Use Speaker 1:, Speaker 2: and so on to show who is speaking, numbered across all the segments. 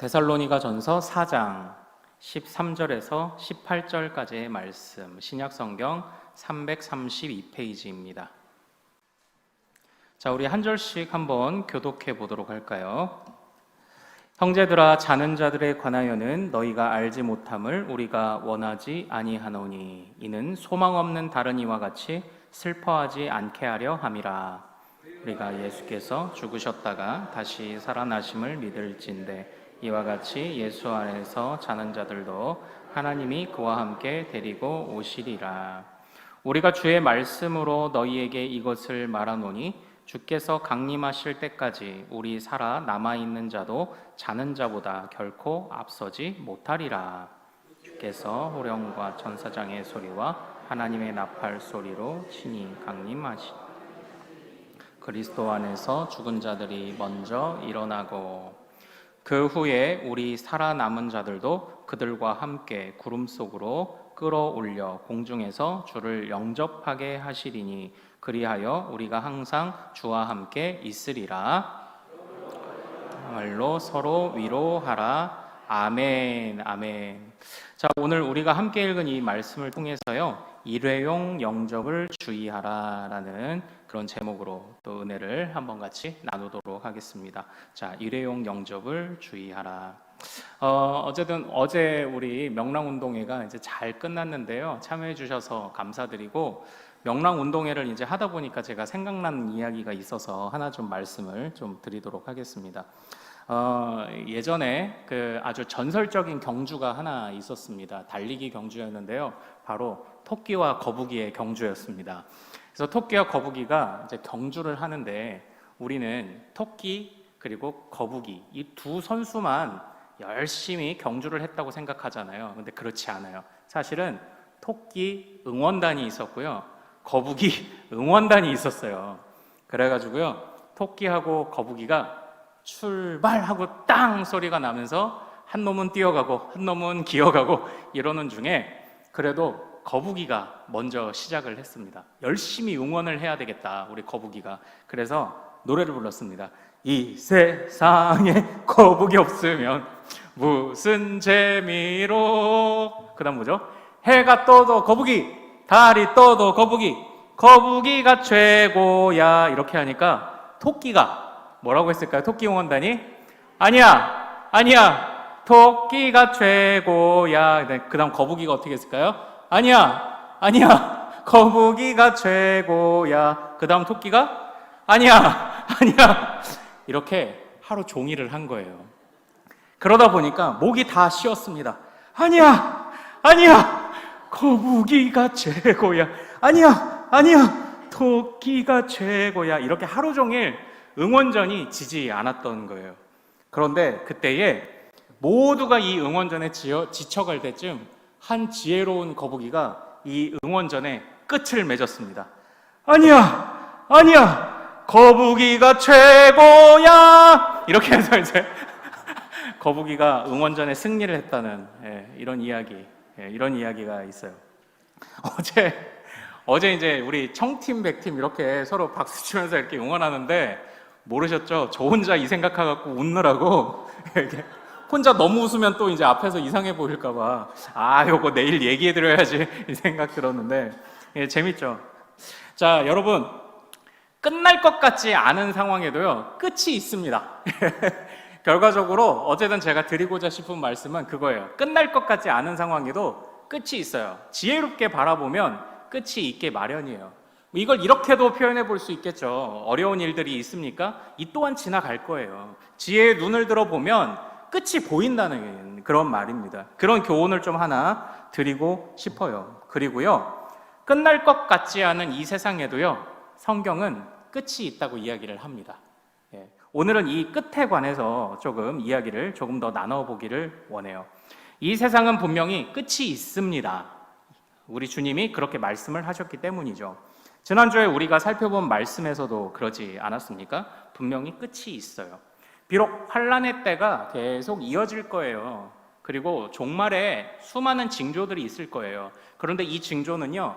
Speaker 1: 데살로니가전서 4장 13절에서 18절까지의 말씀, 신약성경 332페이지입니다. 자, 우리 한 절씩 한번 교독해 보도록 할까요? 형제들아, 자는 자들에 관하여는 너희가 알지 못함을 우리가 원하지 아니하노니 이는 소망 없는 다른 이와 같이 슬퍼하지 않게 하려 함이라. 우리가 예수께서 죽으셨다가 다시 살아나심을 믿을진대 이와 같이 예수 안에서 자는 자들도 하나님이 그와 함께 데리고 오시리라. 우리가 주의 말씀으로 너희에게 이것을 말하노니 주께서 강림하실 때까지 우리 살아 남아있는 자도 자는 자보다 결코 앞서지 못하리라. 주께서 호령과 천사장의 소리와 하나님의 나팔 소리로 친히 강림하시리라. 그리스도 안에서 죽은 자들이 먼저 일어나고 그 후에 우리 살아남은 자들도 그들과 함께 구름 속으로 끌어올려 공중에서 주를 영접하게 하시리니 그리하여 우리가 항상 주와 함께 있으리라. 말로 서로 위로하라. 아멘. 아멘. 자, 오늘 우리가 함께 읽은 이 말씀을 통해서요, 일회용 영접을 주의하라라는 그런 제목으로 또 은혜를 한번 같이 나누도록 하겠습니다. 자, 일회용 영접을 주의하라. 어쨌든 어제 우리 명랑운동회가 이제 잘 끝났는데요, 참여해 주셔서 감사드리고, 명랑운동회를 이제 하다 보니까 제가 생각나는 이야기가 있어서 하나 좀 말씀을 좀 드리도록 하겠습니다. 예전에 그 아주 전설적인 경주가 하나 있었습니다. 달리기 경주였는데요, 바로 토끼와 거북이의 경주였습니다. 그래서 토끼와 거북이가 이제 경주를 하는데, 우리는 토끼 그리고 거북이 이 두 선수만 열심히 경주를 했다고 생각하잖아요. 근데 그렇지 않아요. 사실은 토끼 응원단이 있었고요, 거북이 응원단이 있었어요. 그래가지고요, 토끼하고 거북이가 출발하고 땅 소리가 나면서 한 놈은 뛰어가고 한 놈은 기어가고 이러는 중에 그래도 거북이가 먼저 시작을 했습니다. 열심히 응원을 해야 되겠다, 우리 거북이가. 그래서 노래를 불렀습니다. 이 세상에 거북이 없으면 무슨 재미로. 그 다음 뭐죠? 해가 떠도 거북이, 달이 떠도 거북이, 거북이가 최고야. 이렇게 하니까 토끼가 뭐라고 했을까요? 토끼 응원단이 아니야, 아니야, 토끼가 최고야. 그 다음 거북이가 어떻게 했을까요? 아니야, 아니야, 거북이가 최고야. 그 다음 토끼가 아니야, 아니야. 이렇게 하루 종일을 한 거예요. 그러다 보니까 목이 다 쉬었습니다. 아니야, 아니야, 거북이가 최고야. 아니야, 아니야, 토끼가 최고야. 이렇게 하루 종일 응원전이 지지 않았던 거예요. 그런데 그때에 모두가 이 응원전에 지쳐갈 때쯤 한 지혜로운 거북이가 이 응원전에 끝을 맺었습니다. 아니야, 아니야, 거북이가 최고야. 이렇게 해서 이제 거북이가 응원전에 승리를 했다는 이런 이야기가 있어요. 어제 이제 우리 청팀, 백팀 이렇게 서로 박수 치면서 이렇게 응원하는데, 모르셨죠? 저 혼자 이 생각해갖고 웃느라고 혼자 너무 웃으면 또 이제 앞에서 이상해 보일까봐, 요거 내일 얘기해드려야지 이 생각 들었는데, 재밌죠? 자, 여러분, 끝날 것 같지 않은 상황에도요, 끝이 있습니다. 결과적으로 어쨌든 제가 드리고자 싶은 말씀은 그거예요. 끝날 것 같지 않은 상황에도 끝이 있어요. 지혜롭게 바라보면 끝이 있게 마련이에요. 이걸 이렇게도 표현해 볼 수 있겠죠. 어려운 일들이 있습니까? 이 또한 지나갈 거예요. 지혜의 눈을 들어보면 끝이 보인다는 그런 말입니다. 그런 교훈을 좀 하나 드리고 싶어요. 그리고요, 끝날 것 같지 않은 이 세상에도요, 성경은 끝이 있다고 이야기를 합니다. 오늘은 이 끝에 관해서 조금 이야기를 조금 더 나눠보기를 원해요. 이 세상은 분명히 끝이 있습니다. 우리 주님이 그렇게 말씀을 하셨기 때문이죠. 지난주에 우리가 살펴본 말씀에서도 그러지 않았습니까? 분명히 끝이 있어요. 비록 환난의 때가 계속 이어질 거예요. 그리고 종말에 수많은 징조들이 있을 거예요. 그런데 이 징조는요,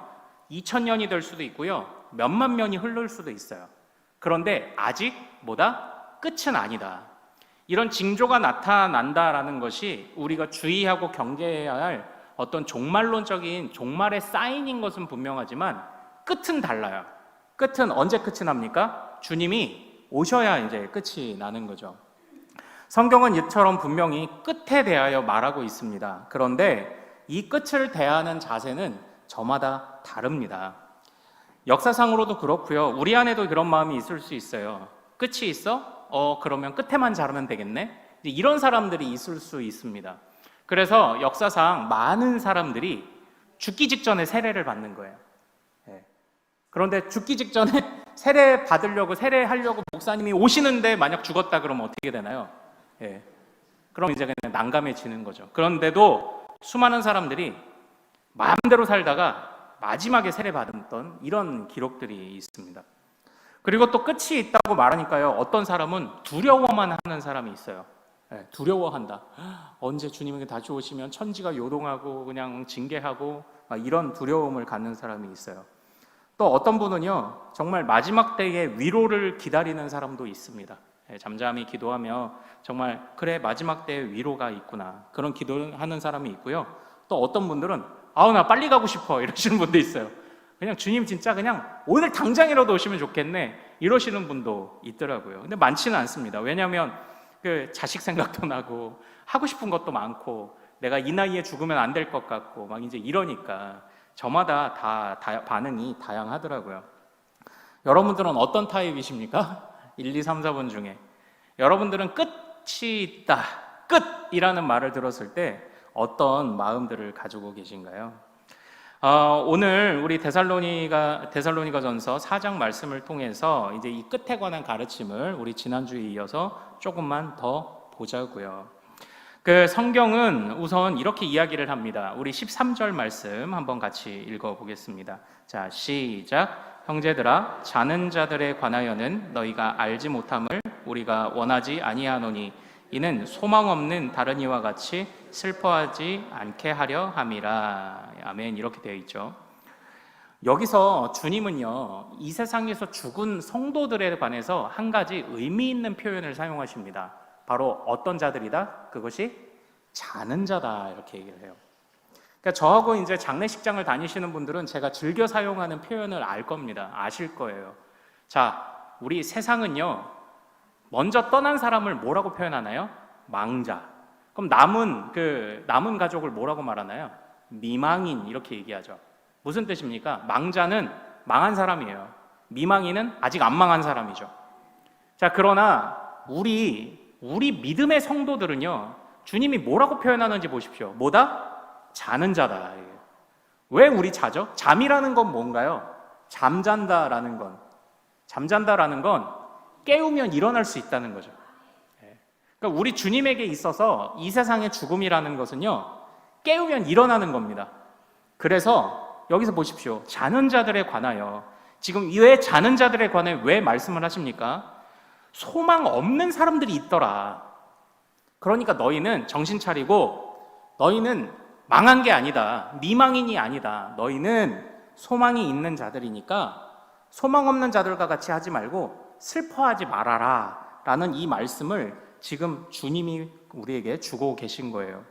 Speaker 1: 2000년이 될 수도 있고요, 몇만 년이 흐를 수도 있어요. 그런데 아직 끝은 아니다. 이런 징조가 나타난다라는 것이 우리가 주의하고 경계해야 할 어떤 종말론적인 종말의 사인인 것은 분명하지만 끝은 달라요. 끝은 언제 끝이 납니까? 주님이 오셔야 이제 끝이 나는 거죠. 성경은 이처럼 분명히 끝에 대하여 말하고 있습니다. 그런데 이 끝을 대하는 자세는 저마다 다릅니다. 역사상으로도 그렇고요. 우리 안에도 그런 마음이 있을 수 있어요. 끝이 있어? 그러면 끝에만 자르면 되겠네? 이런 사람들이 있을 수 있습니다. 그래서 역사상 많은 사람들이 죽기 직전에 세례를 받는 거예요. 그런데 죽기 직전에 세례하려고 목사님이 오시는데 만약 죽었다 그러면 어떻게 되나요? 그럼 이제 그냥 난감해지는 거죠. 그런데도 수많은 사람들이 마음대로 살다가 마지막에 세례받았던 이런 기록들이 있습니다. 그리고 또 끝이 있다고 말하니까요, 어떤 사람은 두려워만 하는 사람이 있어요. 두려워한다. 언제 주님이 다시 오시면 천지가 요동하고 그냥 징계하고 이런 두려움을 갖는 사람이 있어요. 또 어떤 분은요, 정말 마지막 때의 위로를 기다리는 사람도 있습니다. 잠잠히 기도하며 정말 그래 마지막 때의 위로가 있구나 그런 기도하는 사람이 있고요. 또 어떤 분들은 나 빨리 가고 싶어 이러시는 분도 있어요. 그냥 주님 진짜 그냥 오늘 당장이라도 오시면 좋겠네 이러시는 분도 있더라고요. 근데 많지는 않습니다. 왜냐하면 그 자식 생각도 나고 하고 싶은 것도 많고 내가 이 나이에 죽으면 안 될 것 같고 막 이제 이러니까 저마다 다 반응이 다양하더라고요. 여러분들은 어떤 타입이십니까? 1, 2, 3, 4번 중에 여러분들은 끝이 있다, 끝이라는 말을 들었을 때 어떤 마음들을 가지고 계신가요? 오늘 우리 데살로니가전서 4장 말씀을 통해서 이제 이 끝에 관한 가르침을 우리 지난주에 이어서 조금만 더 보자고요. 그 성경은 우선 이렇게 이야기를 합니다. 우리 13절 말씀 한번 같이 읽어보겠습니다. 자, 시작. 형제들아, 자는 자들에 관하여는 너희가 알지 못함을 우리가 원하지 아니하노니 이는 소망 없는 다른 이와 같이 슬퍼하지 않게 하려 함이라. 아멘. 이렇게 되어 있죠. 여기서 주님은요, 이 세상에서 죽은 성도들에 관해서 한 가지 의미 있는 표현을 사용하십니다. 바로 어떤 자들이다? 그것이 자는 자다 이렇게 얘기를 해요. 그러니까 저하고 이제 장례식장을 다니시는 분들은 제가 즐겨 사용하는 표현을 알 겁니다. 아실 거예요. 자, 우리 세상은요, 먼저 떠난 사람을 뭐라고 표현하나요? 망자. 그럼 남은 가족을 뭐라고 말하나요? 미망인 이렇게 얘기하죠. 무슨 뜻입니까? 망자는 망한 사람이에요. 미망인은 아직 안 망한 사람이죠. 자, 그러나 우리 믿음의 성도들은요, 주님이 뭐라고 표현하는지 보십시오. 뭐다? 자는 자다. 왜 우리 자죠? 잠이라는 건 뭔가요? 잠잔다라는 건 깨우면 일어날 수 있다는 거죠. 그러니까 우리 주님에게 있어서 이 세상의 죽음이라는 것은요, 깨우면 일어나는 겁니다. 그래서 여기서 보십시오. 자는 자들에 관하여, 지금 왜 자는 자들에 관해 왜 말씀을 하십니까? 소망 없는 사람들이 있더라. 그러니까 너희는 정신 차리고, 너희는 망한 게 아니다. 미망인이 아니다. 너희는 소망이 있는 자들이니까 소망 없는 자들과 같이 하지 말고 슬퍼하지 말아라 라는 이 말씀을 지금 주님이 우리에게 주고 계신 거예요.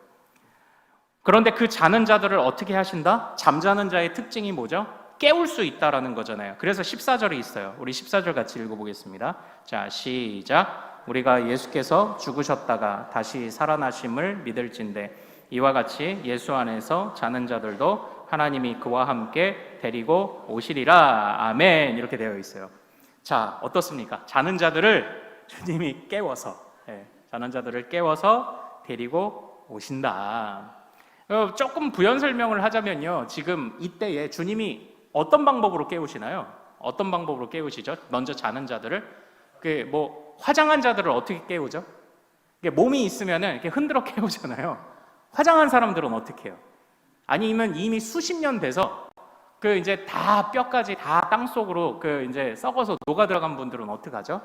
Speaker 1: 그런데 그 자는 자들을 어떻게 하신다? 잠자는 자의 특징이 뭐죠? 깨울 수 있다라는 거잖아요. 그래서 14절이 있어요. 우리 14절 같이 읽어보겠습니다. 자, 시작. 우리가 예수께서 죽으셨다가 다시 살아나심을 믿을진대 이와 같이 예수 안에서 자는 자들도 하나님이 그와 함께 데리고 오시리라. 아멘. 이렇게 되어 있어요. 자, 어떻습니까? 자는 자들을 주님이 깨워서, 자는 자들을 깨워서 데리고 오신다. 조금 부연 설명을 하자면요, 지금 이때에 주님이 어떤 방법으로 깨우시나요? 어떤 방법으로 깨우시죠? 먼저 자는 자들을 화장한 자들을 어떻게 깨우죠? 몸이 있으면은 이렇게 흔들어 깨우잖아요. 화장한 사람들은 어떻게 해요? 아니면 이미 수십 년 돼서 이제 다 뼈까지 다 땅속으로 이제 썩어서 녹아 들어간 분들은 어떡하죠?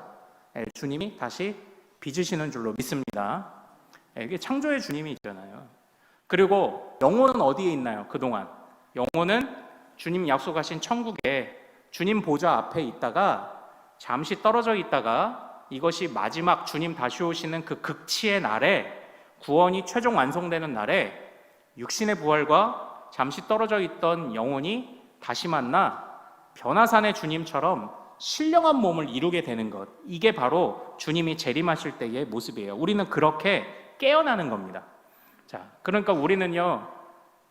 Speaker 1: 주님이 다시 빚으시는 줄로 믿습니다. 이게 창조의 주님이 있잖아요. 그리고 영혼은 어디에 있나요? 그동안 영혼은 주님 약속하신 천국에 주님 보좌 앞에 있다가 잠시 떨어져 있다가 이것이 마지막 주님 다시 오시는 그 극치의 날에, 구원이 최종 완성되는 날에 육신의 부활과 잠시 떨어져 있던 영혼이 다시 만나 변화산의 주님처럼 신령한 몸을 이루게 되는 것, 이게 바로 주님이 재림하실 때의 모습이에요. 우리는 그렇게 깨어나는 겁니다. 자, 그러니까 우리는요,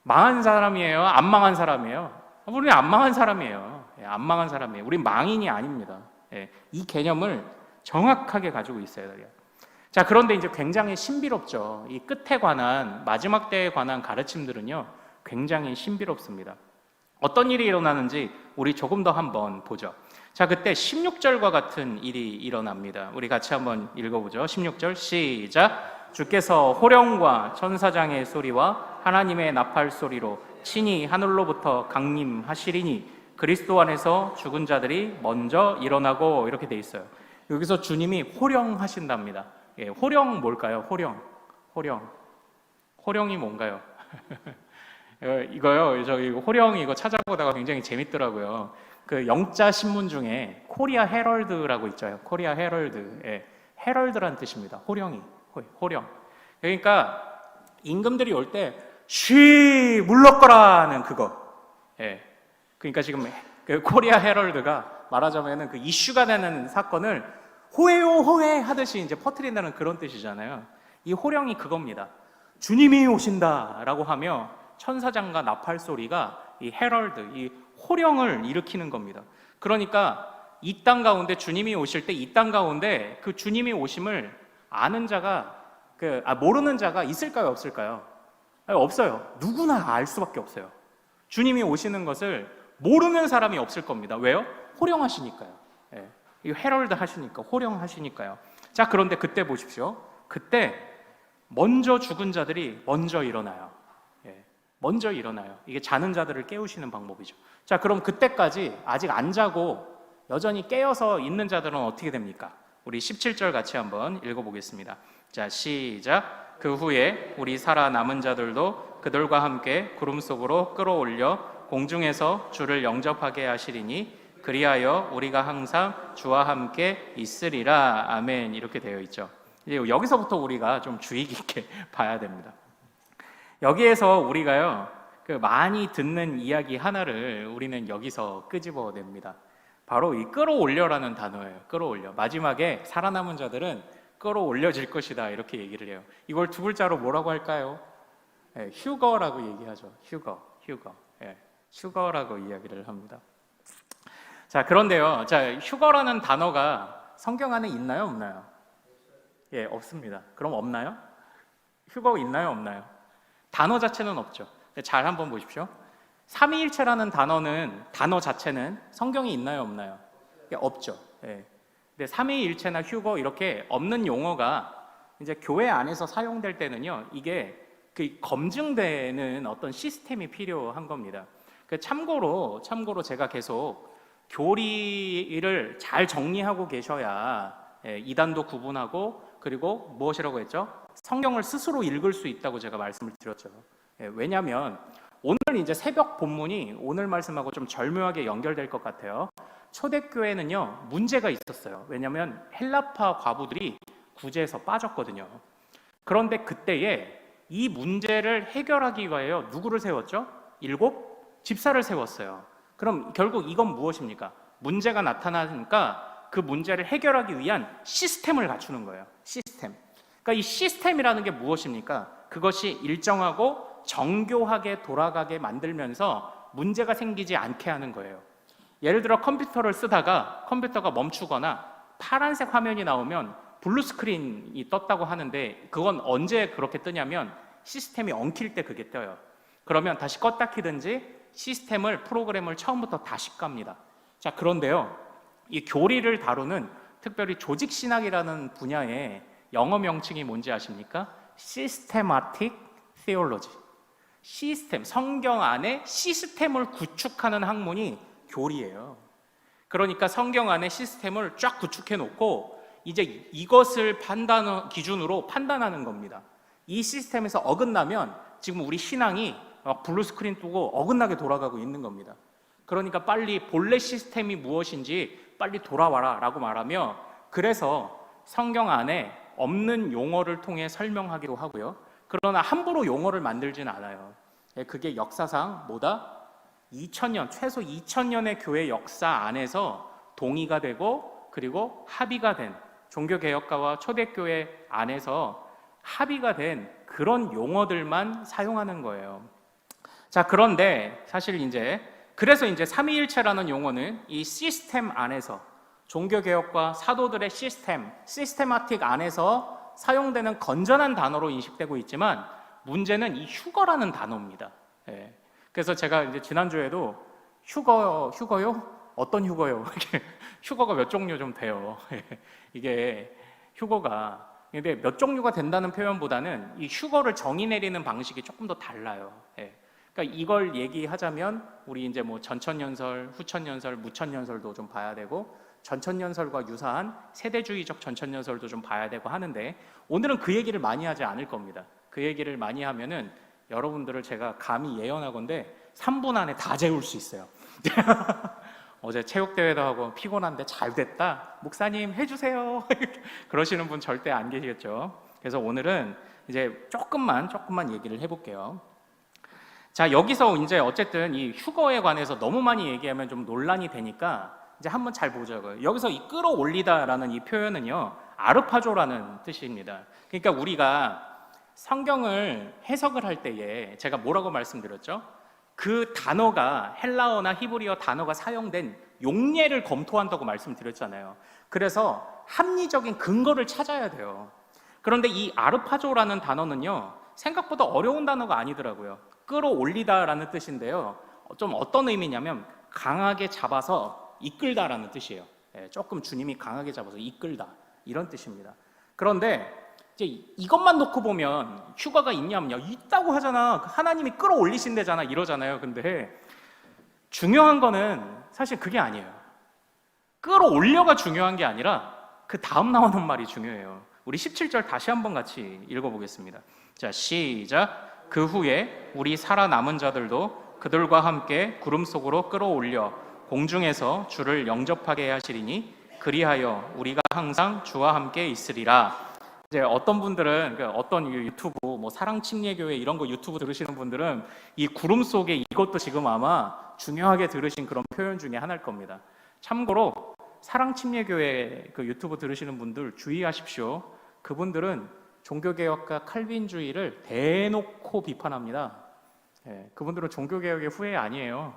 Speaker 1: 망한 사람이에요? 안 망한 사람이에요? 우리는 안 망한 사람이에요. 안 망한 사람이에요. 우리 망인이 아닙니다. 이 개념을 정확하게 가지고 있어야 돼요. 자, 그런데 이제 굉장히 신비롭죠. 이 끝에 관한, 마지막 때에 관한 가르침들은요, 굉장히 신비롭습니다. 어떤 일이 일어나는지 우리 조금 더 한번 보죠. 자, 그때 16절과 같은 일이 일어납니다. 우리 같이 한번 읽어보죠. 16절 시작. 주께서 호령과 천사장의 소리와 하나님의 나팔 소리로 친히 하늘로부터 강림하시리니 그리스도 안에서 죽은 자들이 먼저 일어나고, 이렇게 돼 있어요. 여기서 주님이 호령하신답니다. 호령 뭘까요? 호령이 뭔가요? 이거요. 저 이거 호령 이거 찾아보다가 굉장히 재밌더라고요. 그 영자 신문 중에 코리아 헤럴드라고 있죠. 코리아 헤럴드. 헤럴드란 뜻입니다. 호령. 그러니까 임금들이 올 때 쉬 물러거라는 그거. 그러니까 지금 그 코리아 헤럴드가 말하자면은 그 이슈가 되는 사건을 호해요 호해 하듯이 이제 퍼뜨린다는 그런 뜻이잖아요. 이 호령이 그겁니다. 주님이 오신다라고 하며 천사장과 나팔 소리가 이 헤럴드, 이 호령을 일으키는 겁니다. 그러니까 이 땅 가운데 주님이 오실 때 이 땅 가운데 그 주님이 오심을 아는 자가 모르는 자가 있을까요, 없을까요? 없어요. 누구나 알 수밖에 없어요. 주님이 오시는 것을 모르는 사람이 없을 겁니다. 왜요? 호령하시니까요. 이 헤럴드 하시니까, 호령하시니까요. 자, 그런데 그때 보십시오. 그때 먼저 죽은 자들이 먼저 일어나요. 먼저 일어나요. 이게 자는 자들을 깨우시는 방법이죠. 자, 그럼 그때까지 아직 안 자고 여전히 깨어서 있는 자들은 어떻게 됩니까? 우리 17절 같이 한번 읽어보겠습니다. 자, 시작. 그 후에 우리 살아남은 자들도 그들과 함께 구름 속으로 끌어올려 공중에서 주를 영접하게 하시리니 그리하여 우리가 항상 주와 함께 있으리라. 아멘. 이렇게 되어 있죠. 이제 여기서부터 우리가 좀 주의 깊게 봐야 됩니다. 여기에서 우리가요, 그 많이 듣는 이야기 하나를 우리는 여기서 끄집어냅니다. 바로 이 끌어올려라는 단어예요. 끌어올려. 마지막에 살아남은 자들은 끌어올려질 것이다, 이렇게 얘기를 해요. 이걸 두 글자로 뭐라고 할까요? 휴거라고 얘기하죠. 휴거라고 이야기를 합니다. 자, 그런데요, 자, 휴거라는 단어가 성경 안에 있나요, 없나요? 없습니다. 그럼 없나요? 휴거 있나요, 없나요? 단어 자체는 없죠. 잘 한번 보십시오. 삼위일체라는 단어 자체는 성경에 있나요, 없나요? 없죠. 근데 삼위일체나 휴거 이렇게 없는 용어가 이제 교회 안에서 사용될 때는요, 이게 그 검증되는 어떤 시스템이 필요한 겁니다. 참고로 제가 계속 교리를 잘 정리하고 계셔야 이단도 구분하고, 그리고 무엇이라고 했죠? 성경을 스스로 읽을 수 있다고 제가 말씀을 드렸죠. 왜냐하면 오늘 이제 새벽 본문이 오늘 말씀하고 좀 절묘하게 연결될 것 같아요. 초대교회는요, 문제가 있었어요. 왜냐하면 헬라파 과부들이 구제에서 빠졌거든요. 그런데 그때에 이 문제를 해결하기 위하여 누구를 세웠죠? 7 집사를 세웠어요. 그럼 결국 이건 무엇입니까? 문제가 나타나니까 그 문제를 해결하기 위한 시스템을 갖추는 거예요. 시스템. 그러니까 이 시스템이라는 게 무엇입니까? 그것이 일정하고 정교하게 돌아가게 만들면서 문제가 생기지 않게 하는 거예요. 예를 들어 컴퓨터를 쓰다가 컴퓨터가 멈추거나 파란색 화면이 나오면 블루 스크린이 떴다고 하는데, 그건 언제 그렇게 뜨냐면 시스템이 엉킬 때 그게 떠요. 그러면 다시 껐다 키든지 프로그램을 처음부터 다시 깝니다. 자, 그런데요, 이 교리를 다루는 특별히 조직신학이라는 분야의 영어 명칭이 뭔지 아십니까? Systematic Theology. 시스템, 성경 안에 시스템을 구축하는 학문이 교리예요. 그러니까 성경 안에 시스템을 쫙 구축해 놓고 이제 이것을 기준으로 판단하는 겁니다. 이 시스템에서 어긋나면 지금 우리 신앙이 블루 스크린 뜨고 어긋나게 돌아가고 있는 겁니다. 그러니까 빨리 본래 시스템이 무엇인지 빨리 돌아와라 라고 말하며, 그래서 성경 안에 없는 용어를 통해 설명하기도 하고요. 그러나 함부로 용어를 만들진 않아요. 그게 역사상 뭐다? 2000년, 최소 2000년의 교회 역사 안에서 동의가 되고 그리고 합의가 된, 종교개혁가와 초대교회 안에서 합의가 된 그런 용어들만 사용하는 거예요. 자, 그런데 사실 그래서 삼위일체라는 용어는 이 시스템 안에서, 종교개혁과 사도들의 시스테마틱 안에서 사용되는 건전한 단어로 인식되고 있지만, 문제는 이 휴거라는 단어입니다. 그래서 제가 지난주에도 휴거요? 어떤 휴거요? 휴거가 몇 종류 좀 돼요. 이게 휴거가, 근데 몇 종류가 된다는 표현보다는 이 휴거를 정의 내리는 방식이 조금 더 달라요. 그러니까 이걸 얘기하자면 우리 전천년설, 후천년설, 무천년설도 좀 봐야 되고, 전천년설과 유사한 세대주의적 전천년설도 좀 봐야 되고 하는데, 오늘은 그 얘기를 많이 하지 않을 겁니다. 그 얘기를 많이 하면은 여러분들을 제가 감히 예언하건대 3분 안에 다 재울 수 있어요. 어제 체육대회도 하고 피곤한데 잘 됐다, 목사님 해주세요. 그러시는 분 절대 안 계시겠죠. 그래서 오늘은 조금만 얘기를 해볼게요. 자, 여기서 어쨌든 이 휴거에 관해서 너무 많이 얘기하면 좀 논란이 되니까 한번 잘 보자고요. 여기서 이 끌어올리다라는 이 표현은요, 아르파조라는 뜻입니다. 그러니까 우리가 성경을 해석을 할 때에 제가 뭐라고 말씀드렸죠? 그 단어가, 헬라어나 히브리어 단어가 사용된 용례를 검토한다고 말씀드렸잖아요. 그래서 합리적인 근거를 찾아야 돼요. 그런데 이 아르파조라는 단어는요, 생각보다 어려운 단어가 아니더라고요. 끌어올리다라는 뜻인데요, 좀 어떤 의미냐면 강하게 잡아서 이끌다라는 뜻이에요. 조금 주님이 강하게 잡아서 이끌다, 이런 뜻입니다. 그런데 이것만 놓고 보면 휴가가 있냐면요, 있다고 하잖아. 하나님이 끌어올리신대잖아, 이러잖아요. 근데 중요한 거는 사실 그게 아니에요. 끌어올려가 중요한 게 아니라 그 다음 나오는 말이 중요해요. 우리 17절 다시 한번 같이 읽어보겠습니다. 자, 시작. 그 후에 우리 살아남은 자들도 그들과 함께 구름 속으로 끌어올려 공중에서 주를 영접하게 하시리니 그리하여 우리가 항상 주와 함께 있으리라. 어떤 분들은 어떤 유튜브 사랑침례교회 이런 거 유튜브 들으시는 분들은 이 구름 속에 이것도 지금 아마 중요하게 들으신 그런 표현 중에 하나일 겁니다. 참고로 사랑침례교회 그 유튜브 들으시는 분들 주의하십시오. 그분들은 종교개혁과 칼빈주의를 대놓고 비판합니다. 그분들은 종교개혁의 후예 아니에요.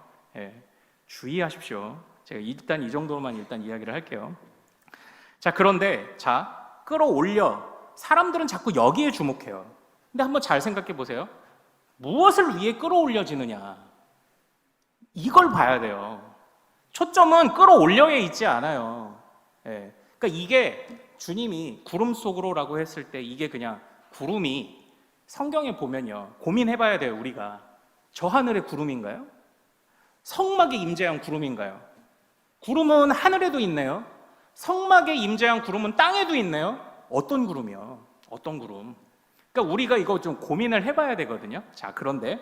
Speaker 1: 주의하십시오. 제가 일단 이 정도만 이야기를 할게요. 자, 그런데 끌어올려, 사람들은 자꾸 여기에 주목해요. 근데 한번 잘 생각해 보세요. 무엇을 위해 끌어올려지느냐, 이걸 봐야 돼요. 초점은 끌어올려에 있지 않아요. 그러니까 이게 주님이 구름 속으로라고 했을 때, 이게 그냥 구름이 성경에 보면요, 고민해 봐야 돼요. 우리가 저 하늘의 구름인가요? 성막에 임재한 구름인가요? 구름은 하늘에도 있네요. 성막에 임재한 구름은 땅에도 있네요. 어떤 구름이요? 어떤 구름? 그러니까 우리가 이거 좀 고민을 해봐야 되거든요. 자, 그런데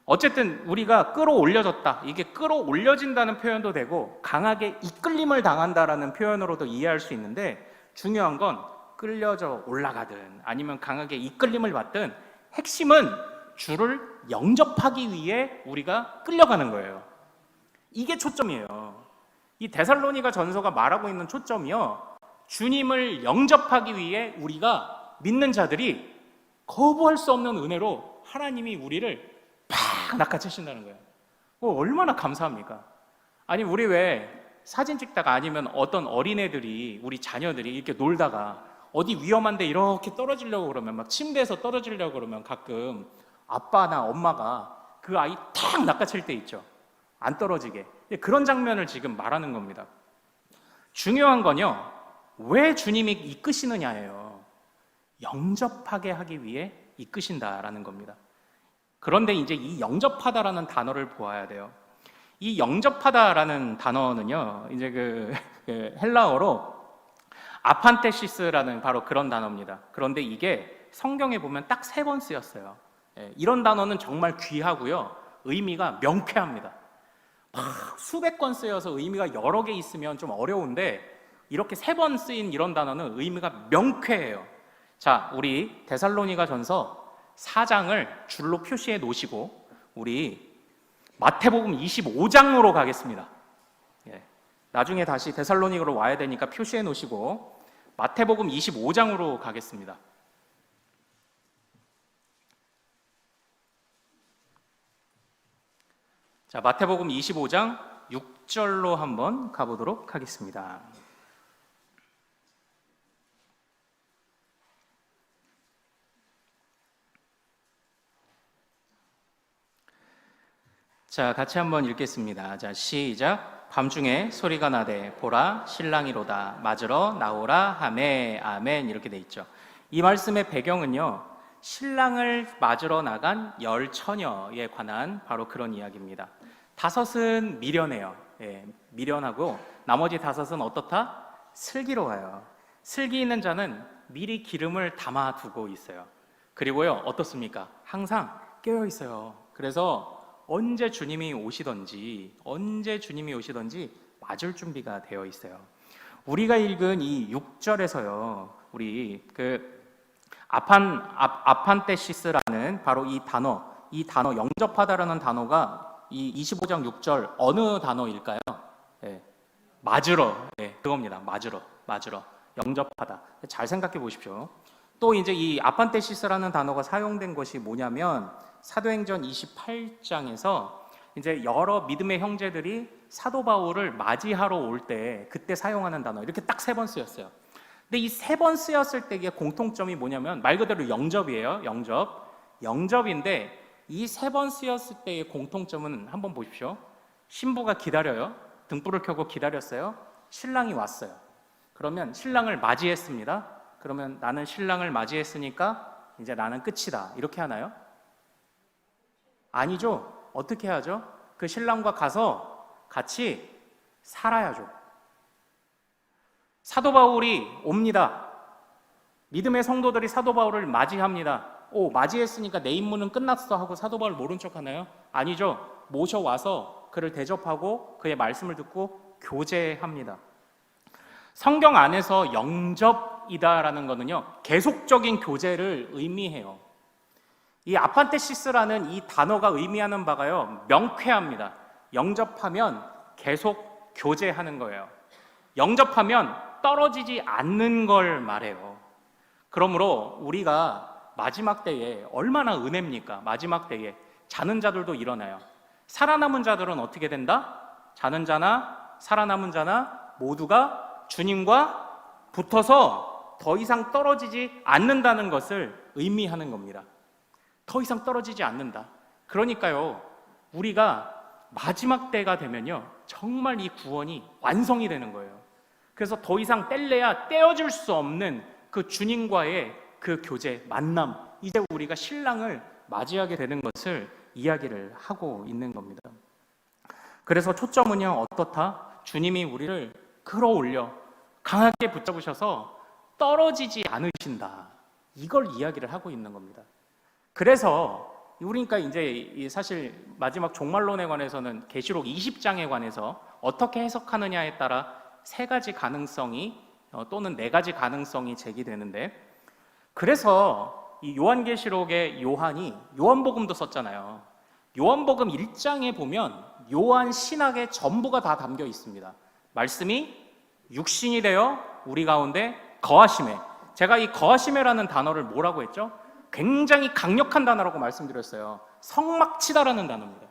Speaker 1: 어쨌든 우리가 끌어올려졌다, 이게 끌어올려진다는 표현도 되고 강하게 이끌림을 당한다라는 표현으로도 이해할 수 있는데, 중요한 건 끌려져 올라가든 아니면 강하게 이끌림을 받든 핵심은 주를 영접하기 위해 우리가 끌려가는 거예요. 이게 초점이에요. 이 데살로니가 전서가 말하고 있는 초점이요, 주님을 영접하기 위해 우리가 믿는 자들이 거부할 수 없는 은혜로 하나님이 우리를 팍 낚아채신다는 거예요. 얼마나 감사합니까? 아니, 우리 왜 사진 찍다가 아니면 어떤 어린애들이, 우리 자녀들이 이렇게 놀다가 어디 위험한데 이렇게 떨어지려고 그러면, 막 침대에서 떨어지려고 그러면 가끔 아빠나 엄마가 그 아이 탁 낚아챌 때 있죠. 안 떨어지게. 그런 장면을 지금 말하는 겁니다. 중요한 건요, 왜 주님이 이끄시느냐예요. 영접하게 하기 위해 이끄신다라는 겁니다. 그런데 이 영접하다라는 단어를 보아야 돼요. 이 영접하다라는 단어는요, 헬라어로 아판테시스라는 바로 그런 단어입니다. 그런데 이게 성경에 보면 딱 3번 쓰였어요. 이런 단어는 정말 귀하고요, 의미가 명쾌합니다. 수백 건 쓰여서 의미가 여러 개 있으면 좀 어려운데, 이렇게 3번 쓰인 이런 단어는 의미가 명쾌해요. 자, 우리 데살로니가 전서 4장을 줄로 표시해 놓으시고 우리 마태복음 25장으로 가겠습니다. 예. 나중에 다시 데살로니가로 와야 되니까 표시해 놓으시고 마태복음 25장으로 가겠습니다. 자, 마태복음 25장 6절로 한번 가보도록 하겠습니다. 자, 같이 한번 읽겠습니다. 자, 시작. 밤중에 소리가 나되 보라 신랑이로다 맞으러 나오라 하매 아멘 이렇게 돼 있죠. 이 말씀의 배경은요, 신랑을 맞으러 나간 10처녀에 관한 바로 그런 이야기입니다. 5은 미련해요. 예, 미련하고 나머지 5은 어떻다? 슬기로워요. 슬기 있는 자는 미리 기름을 담아두고 있어요. 그리고요, 어떻습니까? 항상 깨어 있어요. 그래서 언제 주님이 오시던지 맞을 준비가 되어 있어요. 우리가 읽은 이 6절에서요, 우리 아판테시스라는 바로 이 단어 영접하다라는 단어가 이 25장 6절 어느 단어일까요? 예, 맞으러, 예, 그겁니다. 맞으러, 영접하다. 잘 생각해 보십시오. 또 이제 이 아판테시스라는 단어가 사용된 것이 뭐냐면 사도행전 28장에서 이제 여러 믿음의 형제들이 사도 바울을 맞이하러 올 때 그때 사용하는 단어 이렇게 딱 3번 쓰였어요. 근데 이 3번 쓰였을 때의 공통점이 뭐냐면 말 그대로 영접이에요. 영접인데 이 3번 쓰였을 때의 공통점은 한번 보십시오. 신부가 기다려요. 등불을 켜고 기다렸어요. 신랑이 왔어요. 그러면 신랑을 맞이했습니다. 그러면 나는 신랑을 맞이했으니까 이제 나는 끝이다. 이렇게 하나요? 아니죠. 어떻게 하죠? 그 신랑과 가서 같이 살아야죠. 사도 바울이 옵니다. 믿음의 성도들이 사도 바울을 맞이합니다. 맞이했으니까 내 임무는 끝났어 하고 사도 바울 모른 척 하나요? 아니죠. 모셔와서 그를 대접하고 그의 말씀을 듣고 교제합니다. 성경 안에서 영접이다라는 것은요, 계속적인 교제를 의미해요. 이 아판테시스라는 이 단어가 의미하는 바가요, 명쾌합니다. 영접하면 계속 교제하는 거예요. 영접하면 떨어지지 않는 걸 말해요. 그러므로 우리가 마지막 때에 얼마나 은혜입니까? 마지막 때에 자는 자들도 일어나요. 살아남은 자들은 어떻게 된다? 자는 자나 살아남은 자나 모두가 주님과 붙어서 더 이상 떨어지지 않는다는 것을 의미하는 겁니다. 더 이상 떨어지지 않는다. 그러니까요, 우리가 마지막 때가 되면요, 정말 이 구원이 완성이 되는 거예요. 그래서 더 이상 뗄래야 떼어줄 수 없는 그 주님과의 그 교제, 만남, 이제 우리가 신랑을 맞이하게 되는 것을 이야기를 하고 있는 겁니다. 그래서 초점은요, 어떻다? 주님이 우리를 끌어올려 강하게 붙잡으셔서 떨어지지 않으신다. 이걸 이야기를 하고 있는 겁니다. 그래서 우리니까 이제 사실 마지막 종말론에 관해서는 계시록 20장에 관해서 어떻게 해석하느냐에 따라 3가지 가능성이 또는 4가지 가능성이 제기되는데, 그래서 이 요한계시록의 요한이 요한복음도 썼잖아요. 요한복음 1장에 보면 요한 신학의 전부가 다 담겨 있습니다. 말씀이 육신이 되어 우리 가운데 거하심에, 제가 이 거하심에라는 단어를 뭐라고 했죠? 굉장히 강력한 단어라고 말씀드렸어요. 성막치다라는 단어입니다.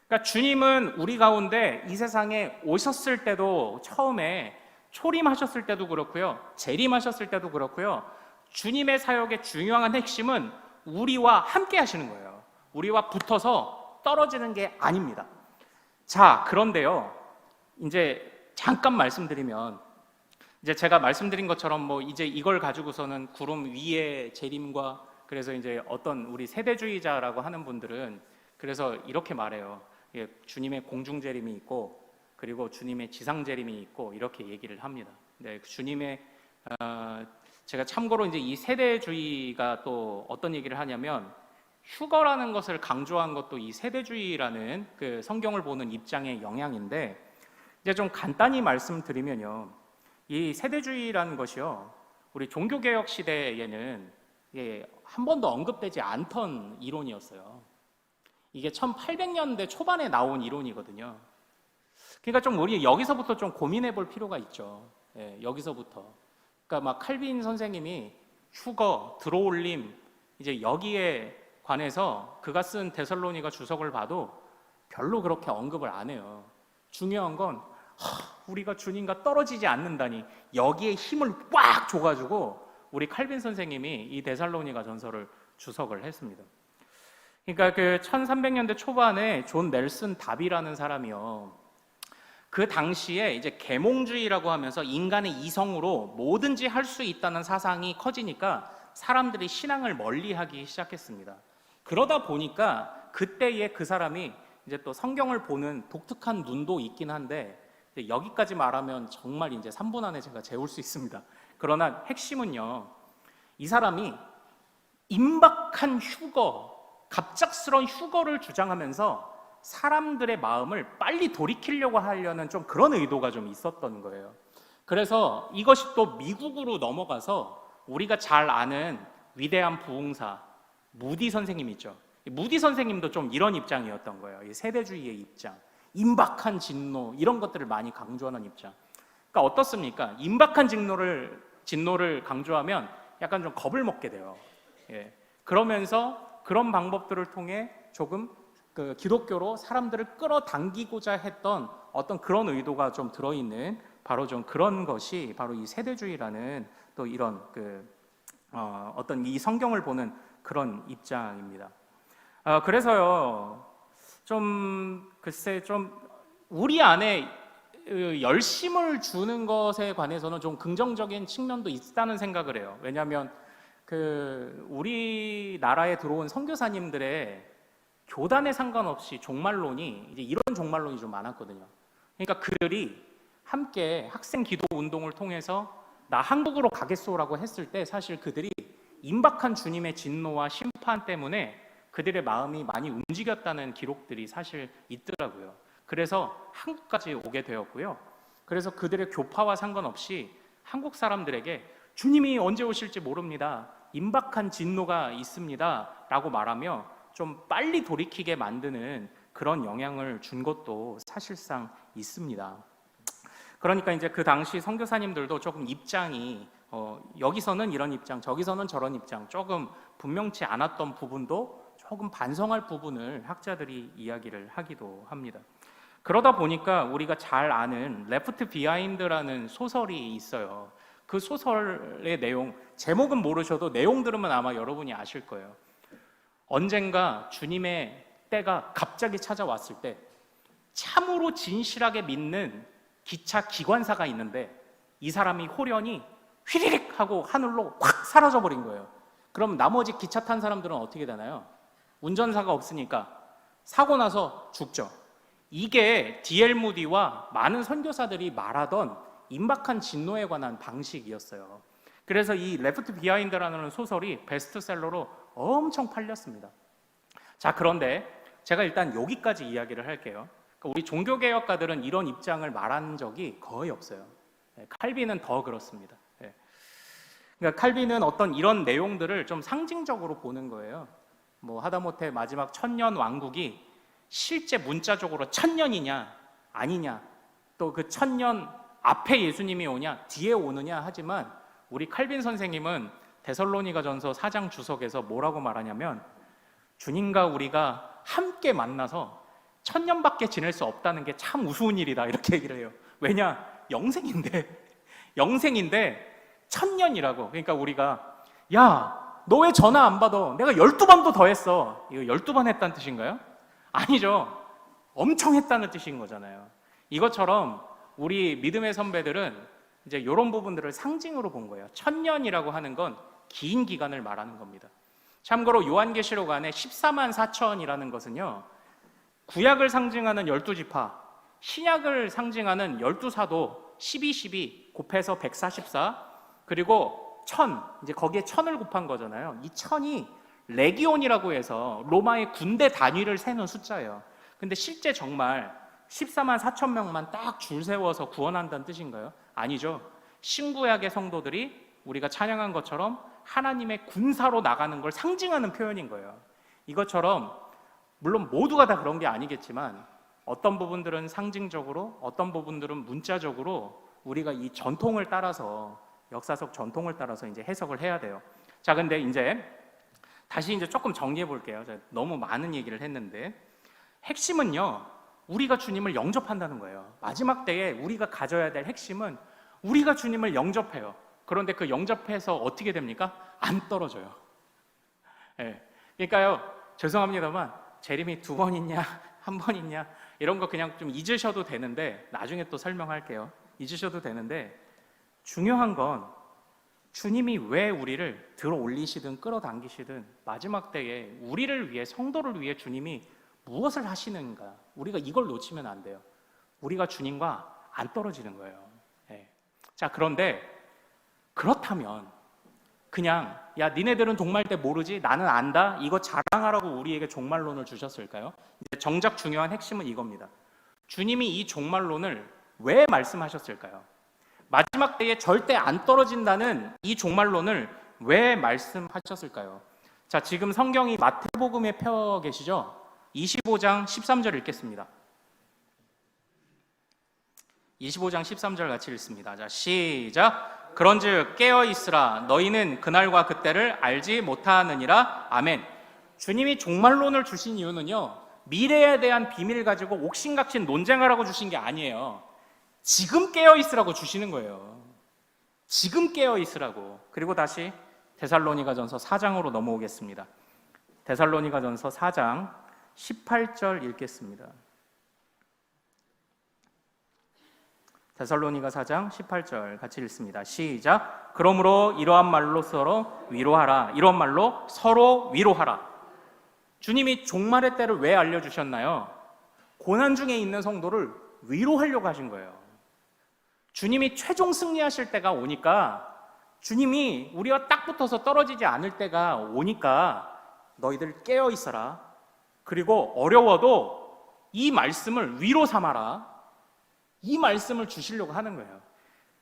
Speaker 1: 그러니까 주님은 우리 가운데 이 세상에 오셨을 때도, 처음에 초림하셨을 때도 그렇고요, 재림하셨을 때도 그렇고요, 주님의 사역의 중요한 핵심은 우리와 함께 하시는 거예요. 우리와 붙어서 떨어지는 게 아닙니다. 자, 그런데요, 이제 잠깐 말씀드리면, 이제 제가 말씀드린 것처럼 이제 이걸 가지고서는 구름 위에 재림과, 그래서 이제 어떤 우리 세대주의자라고 하는 분들은 그래서 이렇게 말해요. 주님의 공중 재림이 있고 그리고 주님의 지상 재림이 있고 이렇게 얘기를 합니다. 네, 주님의 제가 참고로 이제 이 세대주의가 또 어떤 얘기를 하냐면, 휴거라는 것을 강조한 것도 이 세대주의라는 그 성경을 보는 입장의 영향인데, 이제 좀 간단히 말씀드리면요, 이 세대주의라는 것이요, 우리 종교개혁 시대에는 한 번도 언급되지 않던 이론이었어요. 이게 1800년대 초반에 나온 이론이거든요. 그러니까 좀 우리 여기서부터 좀 고민해 볼 필요가 있죠. 여기서부터. 그러니까 막 칼빈 선생님이 휴거, 들어올림, 이제 여기에 관해서 그가 쓴 데살로니가 주석을 봐도 별로 그렇게 언급을 안 해요. 중요한 건 우리가 주님과 떨어지지 않는다니, 여기에 힘을 꽉 줘가지고 우리 칼빈 선생님이 이 데살로니가 전서를 주석을 했습니다. 그러니까 그 1300년대 초반에 존 넬슨 답이라는 사람이요, 그 당시에 이제 계몽주의라고 하면서 인간의 이성으로 뭐든지 할 수 있다는 사상이 커지니까 사람들이 신앙을 멀리하기 시작했습니다. 그러다 보니까 그때에 그 사람이 이제 또 성경을 보는 독특한 눈도 있긴 한데, 여기까지 말하면 정말 이제 3분 안에 제가 재울 수 있습니다. 그러나 핵심은요, 이 사람이 임박한 휴거, 갑작스러운 휴거를 주장하면서 사람들의 마음을 빨리 돌이키려고 하려는 좀 그런 의도가 좀 있었던 거예요. 그래서 이것이 또 미국으로 넘어가서 우리가 잘 아는 위대한 부흥사 무디 선생님 있죠. 무디 선생님도 좀 이런 입장이었던 거예요. 이 세대주의의 입장, 임박한 진노, 이런 것들을 많이 강조하는 입장. 그러니까 어떻습니까? 임박한 진노를 강조하면 약간 좀 겁을 먹게 돼요. 그러면서 그런 방법들을 통해 조금 그 기독교로 사람들을 끌어당기고자 했던 어떤 그런 의도가 좀 들어있는, 바로 좀 그런 것이 바로 이 세대주의라는 또 이런 어떤 이 성경을 보는 그런 입장입니다. 그래서요, 좀 글쎄 좀 우리 안에 열심을 주는 것에 관해서는 좀 긍정적인 측면도 있다는 생각을 해요. 왜냐하면 우리나라에 들어온 선교사님들의 교단에 상관없이 종말론이, 이제 이런 종말론이 좀 많았거든요. 그러니까 그들이 함께 학생 기도 운동을 통해서 나 한국으로 가겠소라고 했을 때 사실 그들이 임박한 주님의 진노와 심판 때문에 그들의 마음이 많이 움직였다는 기록들이 사실 있더라고요. 그래서 한국까지 오게 되었고요. 그래서 그들의 교파와 상관없이 한국 사람들에게 주님이 언제 오실지 모릅니다, 임박한 진노가 있습니다 라고 말하며 좀 빨리 돌이키게 만드는 그런 영향을 준 것도 사실상 있습니다. 그러니까 이제 그 당시 선교사님들도 조금 입장이 여기서는 이런 입장, 저기서는 저런 입장, 조금 분명치 않았던 부분도 조금 반성할 부분을 학자들이 이야기를 하기도 합니다. 그러다 보니까 우리가 잘 아는 레프트 비하인드라는 소설이 있어요. 그 소설의 내용, 제목은 모르셔도 내용 들으면 아마 여러분이 아실 거예요. 언젠가 주님의 때가 갑자기 찾아왔을 때 참으로 진실하게 믿는 기차 기관사가 있는데 이 사람이 호련히 휘리릭 하고 하늘로 확 사라져 버린 거예요. 그럼 나머지 기차 탄 사람들은 어떻게 되나요? 운전사가 없으니까 사고 나서 죽죠. 이게 D.L. 무디와 많은 선교사들이 말하던 임박한 진노에 관한 방식이었어요. 그래서 이 레프트 비하인드라는 소설이 베스트셀러로 엄청 팔렸습니다. 자, 그런데 제가 일단 여기까지 이야기를 할게요. 그러니까 우리 종교개혁가들은 이런 입장을 말한 적이 거의 없어요. 칼빈은 더 그렇습니다. 그러니까 칼빈은 어떤 이런 내용들을 좀 상징적으로 보는 거예요. 뭐 하다못해 마지막 천년 왕국이 실제 문자적으로 천년이냐 아니냐, 또 그 천년 앞에 예수님이 오냐 뒤에 오느냐 하지만, 우리 칼빈 선생님은 데살로니가 전서 4장 주석에서 뭐라고 말하냐면, 주님과 우리가 함께 만나서 천년밖에 지낼 수 없다는 게 참 우스운 일이다, 이렇게 얘기를 해요. 왜냐? 영생인데 천년이라고. 그러니까 우리가 야, 너 왜 전화 안 받아? 내가 12번도 더 했어. 이거 12번 했다는 뜻인가요? 아니죠. 엄청 했다는 뜻인 거잖아요. 이것처럼 우리 믿음의 선배들은 이제 이런 부분들을 상징으로 본 거예요. 천년이라고 하는 건 긴 기간을 말하는 겁니다. 참고로 요한계시록 안에 14만 4천이라는 것은요, 구약을 상징하는 12지파, 신약을 상징하는 12사도 12, 12 곱해서 144, 그리고 1000, 이제 거기에 1000을 곱한 거잖아요. 이 1000이 레기온이라고 해서 로마의 군대 단위를 세는 숫자예요. 근데 실제 정말 14만 4천 명만 딱 줄 세워서 구원한다는 뜻인가요? 아니죠. 신구약의 성도들이 우리가 찬양한 것처럼 하나님의 군사로 나가는 걸 상징하는 표현인 거예요. 이것처럼 물론 모두가 다 그런 게 아니겠지만 어떤 부분들은 상징적으로, 어떤 부분들은 문자적으로 우리가 이 전통을 따라서, 역사적 전통을 따라서 이제 해석을 해야 돼요. 자, 근데 이제 다시 이제 조금 정리해 볼게요. 제가 너무 많은 얘기를 했는데, 핵심은요, 우리가 주님을 영접한다는 거예요. 마지막 때에 우리가 가져야 될 핵심은 우리가 주님을 영접해요. 그런데 그 영접해서 어떻게 됩니까? 안 떨어져요. 네. 그러니까요, 죄송합니다만 재림이 2번 있냐, 1번 있냐 이런 거 그냥 좀 잊으셔도 되는데, 나중에 또 설명할게요. 잊으셔도 되는데, 중요한 건 주님이 왜 우리를 들어 올리시든 끌어당기시든 마지막 때에 우리를 위해, 성도를 위해 주님이 무엇을 하시는가, 우리가 이걸 놓치면 안 돼요. 우리가 주님과 안 떨어지는 거예요. 네. 자, 그런데 그렇다면 그냥 야, 니네들은 종말 때 모르지, 나는 안다, 이거 자랑하라고 우리에게 종말론을 주셨을까요? 이제 정작 중요한 핵심은 이겁니다. 주님이 이 종말론을 왜 말씀하셨을까요? 마지막 때에 절대 안 떨어진다는 이 종말론을 왜 말씀하셨을까요? 자, 지금 성경이 마태복음에 펴 계시죠? 25장 13절 읽겠습니다. 25장 13절 같이 읽습니다. 자, 시작. 그런즉 깨어 있으라, 너희는 그날과 그때를 알지 못하느니라. 아멘. 주님이 종말론을 주신 이유는요, 미래에 대한 비밀 가지고 옥신각신 논쟁하라고 주신 게 아니에요. 지금 깨어 있으라고 주시는 거예요. 지금 깨어 있으라고. 그리고 다시 데살로니가전서 4장으로 넘어오겠습니다. 데살로니가전서 4장 18절 읽겠습니다. 데살로니가 4장 18절 같이 읽습니다. 시작. 그러므로 이러한 말로 서로 위로하라. 이런 말로 서로 위로하라. 주님이 종말의 때를 왜 알려주셨나요? 고난 중에 있는 성도를 위로하려고 하신 거예요. 주님이 최종 승리하실 때가 오니까, 주님이 우리와 딱 붙어서 떨어지지 않을 때가 오니까 너희들 깨어 있어라. 그리고 어려워도 이 말씀을 위로 삼아라. 이 말씀을 주시려고 하는 거예요.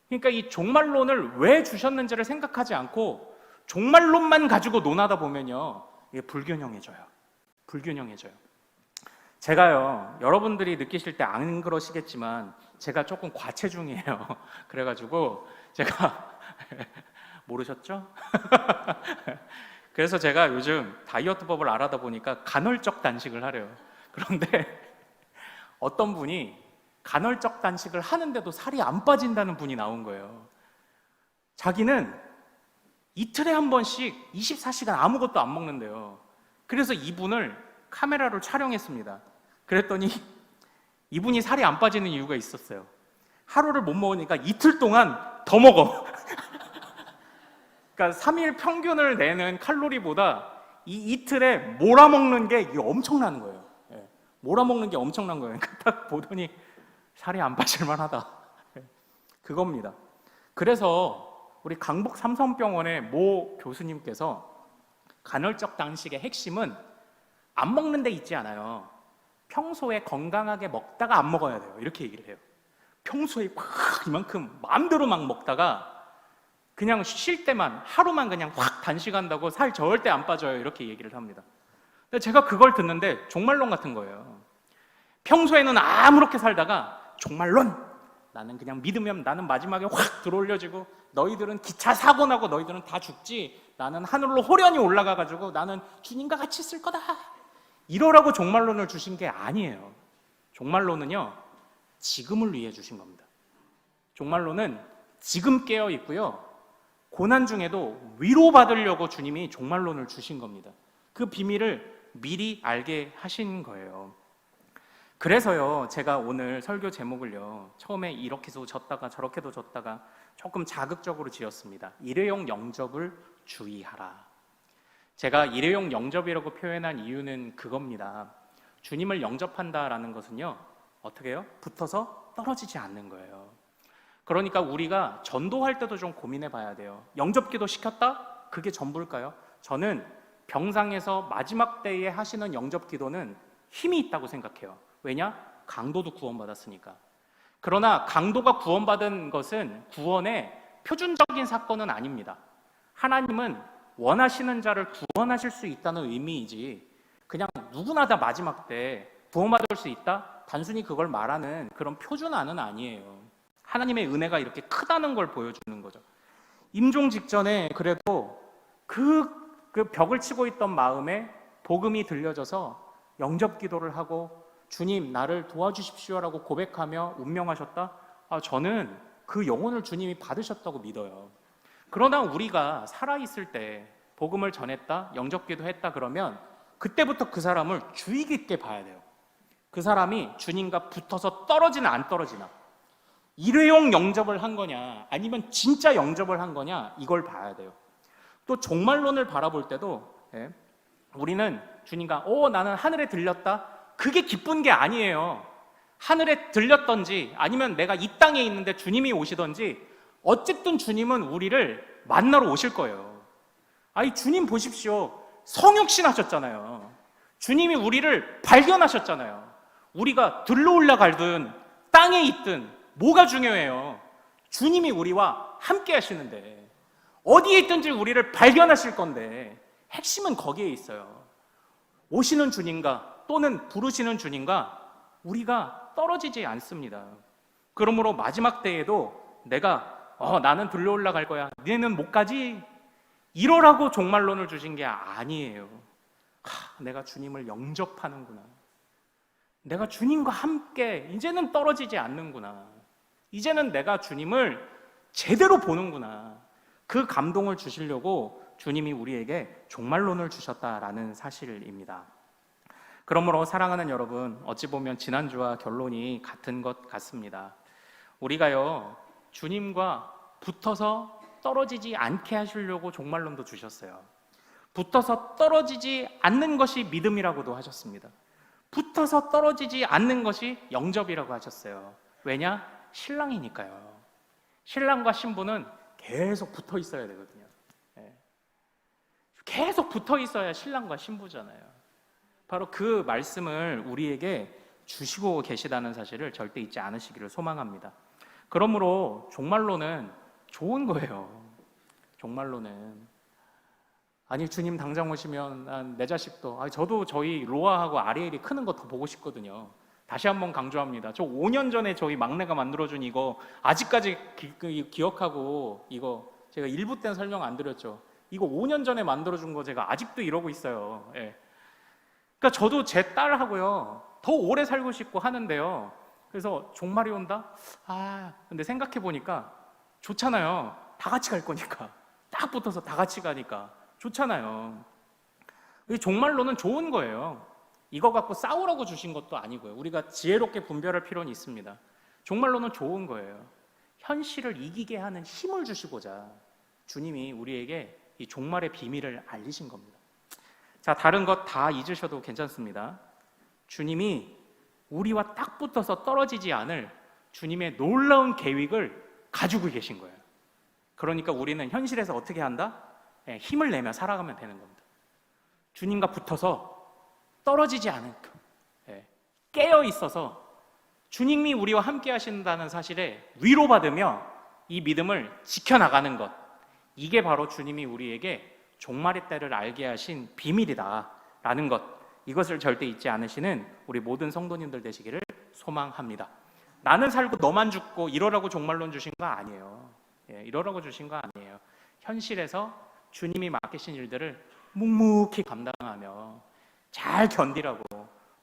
Speaker 1: 그러니까 이 종말론을 왜 주셨는지를 생각하지 않고 종말론만 가지고 논하다 보면요, 이게 불균형해져요. 불균형해져요. 제가요, 여러분들이 느끼실 때 안 그러시겠지만 제가 조금 과체중이에요. 그래가지고 제가 모르셨죠? 그래서 제가 요즘 다이어트법을 알아다 보니까 간헐적 단식을 하래요. 그런데 어떤 분이 간헐적 단식을 하는데도 살이 안 빠진다는 분이 나온 거예요. 자기는 이틀에 한 번씩 24시간 아무것도 안 먹는데요. 그래서 이분을 카메라로 촬영했습니다. 그랬더니 이분이 살이 안 빠지는 이유가 있었어요. 하루를 못 먹으니까 이틀 동안 더 먹어. 그러니까 3일 평균을 내는 칼로리보다 이 이틀에 몰아먹는 게 이게 엄청난 거예요. 예, 몰아먹는 게 엄청난 거예요. 그러니까 딱 보더니 살이 안 빠질 만하다. 그겁니다. 그래서 우리 강북 삼성병원의 모 교수님께서 간헐적 단식의 핵심은 안 먹는 데 있지 않아요. 평소에 건강하게 먹다가 안 먹어야 돼요. 이렇게 얘기를 해요. 평소에 확 이만큼 마음대로 막 먹다가 그냥 쉴 때만, 하루만 그냥 확 단식한다고 살 절대 안 빠져요. 이렇게 얘기를 합니다. 근데 제가 그걸 듣는데 종말론 같은 거예요. 평소에는 아무렇게 살다가 종말론, 나는 그냥 믿으면 나는 마지막에 확 들어올려지고, 너희들은 기차 사고 나고 너희들은 다 죽지, 나는 하늘로 호련히 올라가가지고 나는 주님과 같이 있을 거다, 이러라고 종말론을 주신 게 아니에요. 종말론은요, 지금을 위해 주신 겁니다. 종말론은 지금 깨어 있고요, 고난 중에도 위로받으려고 주님이 종말론을 주신 겁니다. 그 비밀을 미리 알게 하신 거예요. 그래서요, 제가 오늘 설교 제목을요, 처음에 이렇게도 졌다가 저렇게도 졌다가 조금 자극적으로 지었습니다. 일회용 영접을 주의하라. 제가 일회용 영접이라고 표현한 이유는 그겁니다. 주님을 영접한다라는 것은요, 어떻게 해요? 붙어서 떨어지지 않는 거예요. 그러니까 우리가 전도할 때도 좀 고민해 봐야 돼요. 영접기도 시켰다? 그게 전부일까요? 저는 병상에서 마지막 때에 하시는 영접기도는 힘이 있다고 생각해요. 왜냐? 강도도 구원받았으니까. 그러나 강도가 구원받은 것은 구원의 표준적인 사건은 아닙니다. 하나님은 원하시는 자를 구원하실 수 있다는 의미이지 그냥 누구나 다 마지막 때 구원받을 수 있다? 단순히 그걸 말하는 그런 표준안은 아니에요. 하나님의 은혜가 이렇게 크다는 걸 보여주는 거죠. 임종 직전에 그래도 그 벽을 치고 있던 마음에 복음이 들려져서 영접 기도를 하고 주님 나를 도와주십시오라고 고백하며 운명하셨다? 저는 그 영혼을 주님이 받으셨다고 믿어요. 그러나 우리가 살아있을 때 복음을 전했다, 영접 기도했다 그러면 그때부터 그 사람을 주의 깊게 봐야 돼요. 그 사람이 주님과 붙어서 떨어지나 안 떨어지나, 일회용 영접을 한 거냐 아니면 진짜 영접을 한 거냐 이걸 봐야 돼요. 또 종말론을 바라볼 때도 우리는 주님과 나는 하늘에 들렸다, 그게 기쁜 게 아니에요. 하늘에 들렸던지 아니면 내가 이 땅에 있는데 주님이 오시던지 어쨌든 주님은 우리를 만나러 오실 거예요. 아니 주님 보십시오. 성육신 하셨잖아요. 주님이 우리를 발견하셨잖아요. 우리가 들러 올라가든 땅에 있든 뭐가 중요해요? 주님이 우리와 함께 하시는데 어디에 있든지 우리를 발견하실 건데 핵심은 거기에 있어요. 오시는 주님과 또는 부르시는 주님과 우리가 떨어지지 않습니다. 그러므로 마지막 때에도 내가 나는 들러 올라갈 거야, 너네는 못 가지, 이러라고 종말론을 주신 게 아니에요. 내가 주님을 영접하는구나, 내가 주님과 함께 이제는 떨어지지 않는구나, 이제는 내가 주님을 제대로 보는구나, 그 감동을 주시려고 주님이 우리에게 종말론을 주셨다라는 사실입니다. 그러므로 사랑하는 여러분, 어찌 보면 지난주와 결론이 같은 것 같습니다. 우리가요 주님과 붙어서 떨어지지 않게 하시려고 종말론도 주셨어요. 붙어서 떨어지지 않는 것이 믿음이라고도 하셨습니다. 붙어서 떨어지지 않는 것이 영접이라고 하셨어요. 왜냐? 신랑이니까요. 신랑과 신부는 계속 붙어 있어야 되거든요. 계속 붙어 있어야 신랑과 신부잖아요. 바로 그 말씀을 우리에게 주시고 계시다는 사실을 절대 잊지 않으시기를 소망합니다. 그러므로 종말론은 좋은 거예요. 종말론은 아니 주님 당장 오시면 내 자식도 저도 저희 로아하고 아리엘이 크는 거 더 보고 싶거든요. 다시 한번 강조합니다. 저 5년 전에 저희 막내가 만들어준 이거 아직까지 기억하고, 이거 제가 1부 때는 설명 안 드렸죠. 이거 5년 전에 만들어준 거 제가 아직도 이러고 있어요. 그러니까 저도 제 딸하고요 더 오래 살고 싶고 하는데요. 그래서 종말이 온다? 근데 생각해 보니까 좋잖아요. 다 같이 갈 거니까, 딱 붙어서 다 같이 가니까 좋잖아요. 이 종말론은 좋은 거예요. 이거 갖고 싸우라고 주신 것도 아니고요. 우리가 지혜롭게 분별할 필요는 있습니다. 종말론은 좋은 거예요. 현실을 이기게 하는 힘을 주시고자 주님이 우리에게 이 종말의 비밀을 알리신 겁니다. 자, 다른 것 다 잊으셔도 괜찮습니다. 주님이 우리와 딱 붙어서 떨어지지 않을 주님의 놀라운 계획을 가지고 계신 거예요. 그러니까 우리는 현실에서 어떻게 한다? 힘을 내며 살아가면 되는 겁니다. 주님과 붙어서 떨어지지 않을까, 깨어 있어서 주님이 우리와 함께 하신다는 사실에 위로받으며 이 믿음을 지켜나가는 것, 이게 바로 주님이 우리에게 종말의 때를 알게 하신 비밀이다라는 것, 이것을 절대 잊지 않으시는 우리 모든 성도님들 되시기를 소망합니다. 나는 살고 너만 죽고 이러라고 종말론 주신 거 아니에요. 이러라고 주신 거 아니에요. 현실에서 주님이 맡기신 일들을 묵묵히 감당하며 잘 견디라고,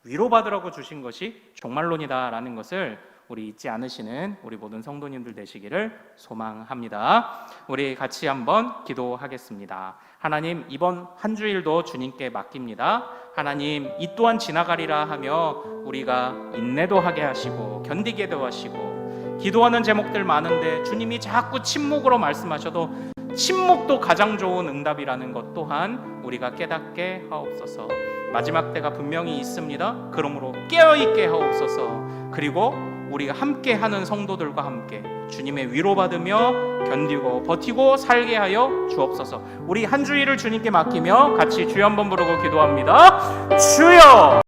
Speaker 1: 위로받으라고 주신 것이 종말론이다라는 것을 우리 잊지 않으시는 우리 모든 성도님들 되시기를 소망합니다. 우리 같이 한번 기도하겠습니다. 하나님, 이번 한 주일도 주님께 맡깁니다. 하나님, 이 또한 지나가리라 하며 우리가 인내도 하게 하시고 견디게도 하시고, 기도하는 제목들 많은데 주님이 자꾸 침묵으로 말씀하셔도 침묵도 가장 좋은 응답이라는 것 또한 우리가 깨닫게 하옵소서. 마지막 때가 분명히 있습니다. 그러므로 깨어있게 하옵소서. 그리고 우리가 함께하는 성도들과 함께 주님의 위로받으며 견디고 버티고 살게 하여 주옵소서. 우리 한 주일을 주님께 맡기며 같이 주여 한번 부르고 기도합니다. 주여!